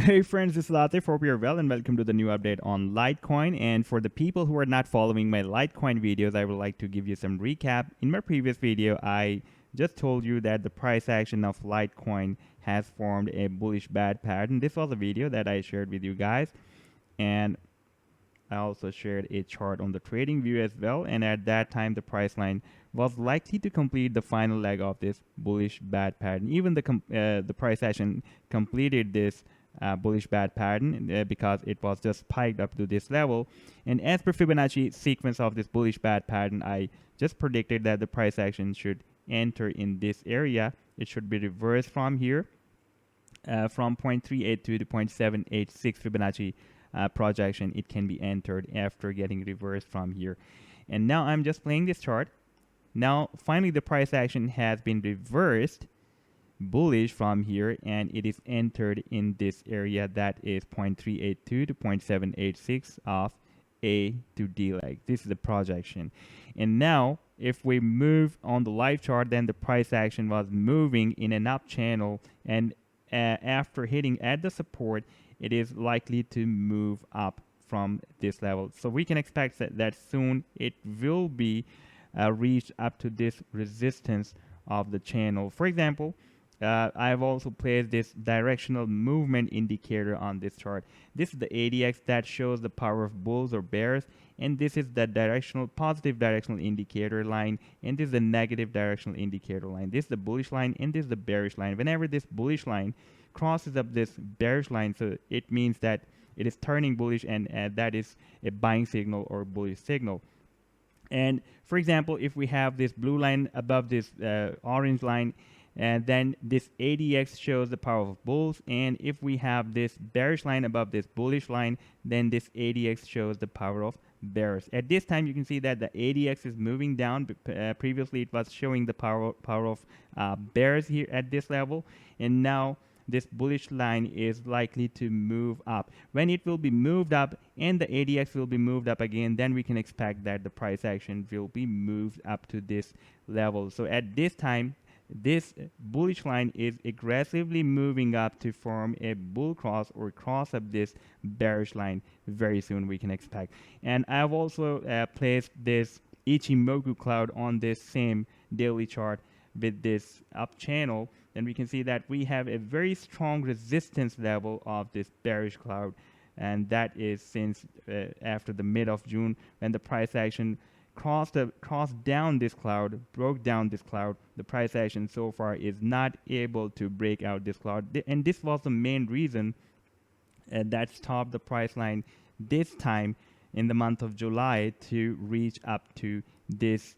Hey friends, this is Latif. Hope you're well and welcome to the new update on Litecoin. And for the people who are not following my Litecoin videos, I would like to give you some recap. In my previous video, I just told you that the price action of Litecoin has formed a bullish bad pattern. This was a video that I shared with you guys, and I also shared a chart on the Tradingview as well. And at that time, the price line was likely to complete the final leg of this bullish bad pattern. Even the price action completed this bullish bad pattern because it was just spiked up to this level. And as per Fibonacci sequence of this bullish bad pattern, I just predicted that the price action should enter in this area. It should be reversed from here, from 0.382 to 0.786 Fibonacci projection. It can be entered after getting reversed from here. And now I'm just playing this chart. Now finally the price action has been reversed bullish from here, and it is entered in this area that is 0.382 to 0.786 of A to D leg. This is the projection. And now if we move on the live chart, then the price action was moving in an up channel, and after hitting at the support, it is likely to move up from this level. So we can expect that soon it will be reached up to this resistance of the channel. For example, I've also placed this directional movement indicator on this chart. This is the ADX that shows the power of bulls or bears, and this is the positive directional indicator line, and this is the negative directional indicator line. This is the bullish line, and this is the bearish line. Whenever this bullish line crosses up this bearish line, so it means that it is turning bullish, and that is a buying signal or bullish signal. And for example, if we have this blue line above this orange line, and then this ADX shows the power of bulls, and if we have this bearish line above this bullish line, then this ADX shows the power of bears. At this time, you can see that the ADX is moving down. Previously, it was showing the power of bears here at this level, and now this bullish line is likely to move up. When it will be moved up and the ADX will be moved up again, then we can expect that the price action will be moved up to this level. So at this time, this bullish line is aggressively moving up to form a bull cross or cross up this bearish line. Very soon we can expect. And I've also placed this Ichimoku cloud on this same daily chart with this up channel, and we can see that we have a very strong resistance level of this bearish cloud, and that is since after the mid of June, when the price action crossed down this cloud, broke down this cloud. The price action so far is not able to break out this cloud, and this was the main reason that stopped the price line this time in the month of July to reach up to this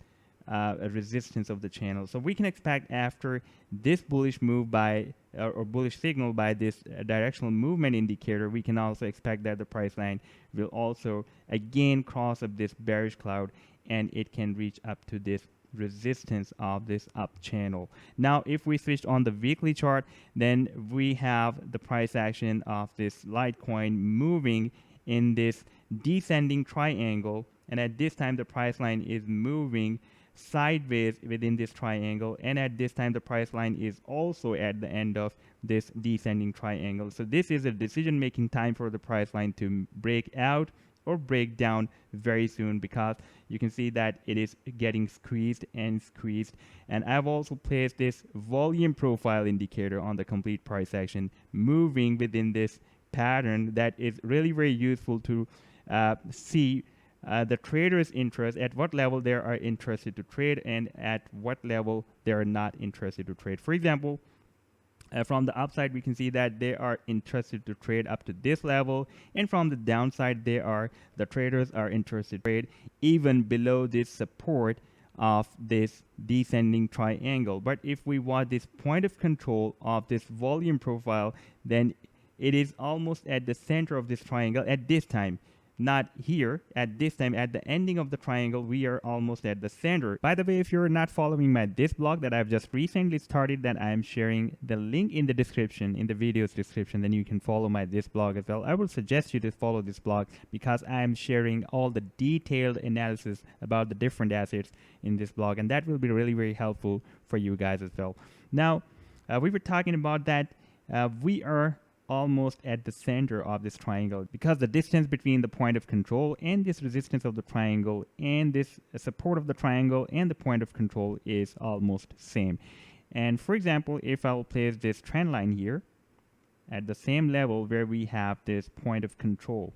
resistance of the channel. So we can expect after this bullish move by or bullish signal by this directional movement indicator, we can also expect that the price line will also again cross up this bearish cloud, and it can reach up to this resistance of this up channel. Now if we switch on the weekly chart, then we have the price action of this Litecoin moving in this descending triangle, and at this time the price line is moving sideways within this triangle, and at this time the price line is also at the end of this descending triangle. So this is a decision making time for the price line to break out or break down very soon, because you can see that it is getting squeezed and squeezed. And I've also placed this volume profile indicator on the complete price action moving within this pattern. That is really very useful to see the trader's interest, at what level they are interested to trade and at what level they are not interested to trade. For example, from the upside, we can see that they are interested to trade up to this level, and from the downside, the traders are interested to trade even below this support of this descending triangle. But if we want this point of control of this volume profile, then it is almost at the center of this triangle at this time. Not here, at this time, at the ending of the triangle, we are almost at the center. By the way, if you're not following this blog that I've just recently started, then I am sharing the link in the description, in the video's description, then you can follow this blog as well. I would suggest you to follow this blog because I am sharing all the detailed analysis about the different assets in this blog, and that will be really very helpful for you guys as well. Now, we were talking about that we are almost at the center of this triangle, because the distance between the point of control and this resistance of the triangle and this support of the triangle and the point of control is almost same. And for example, if I'll place this trend line here at the same level where we have this point of control,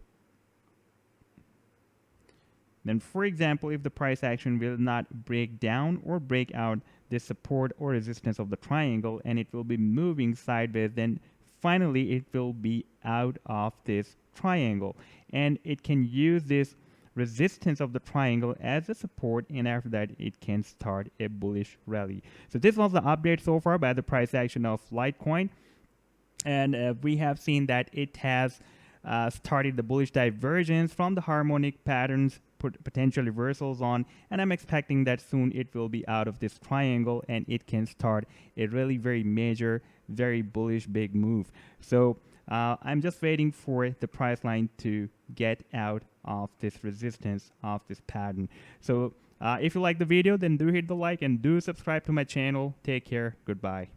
then for example, if the price action will not break down or break out this support or resistance of the triangle and it will be moving sideways, then finally it will be out of this triangle and it can use this resistance of the triangle as a support, and after that it can start a bullish rally. So this was the update so far by the price action of Litecoin, and we have seen that it has started the bullish divergence from the harmonic patterns, put potential reversals on, and I'm expecting that soon it will be out of this triangle and it can start a really very major, very bullish big move. So I'm just waiting for the price line to get out of this resistance of this pattern. So if you like the video, then do hit the like and do subscribe to my channel. Take care. Goodbye.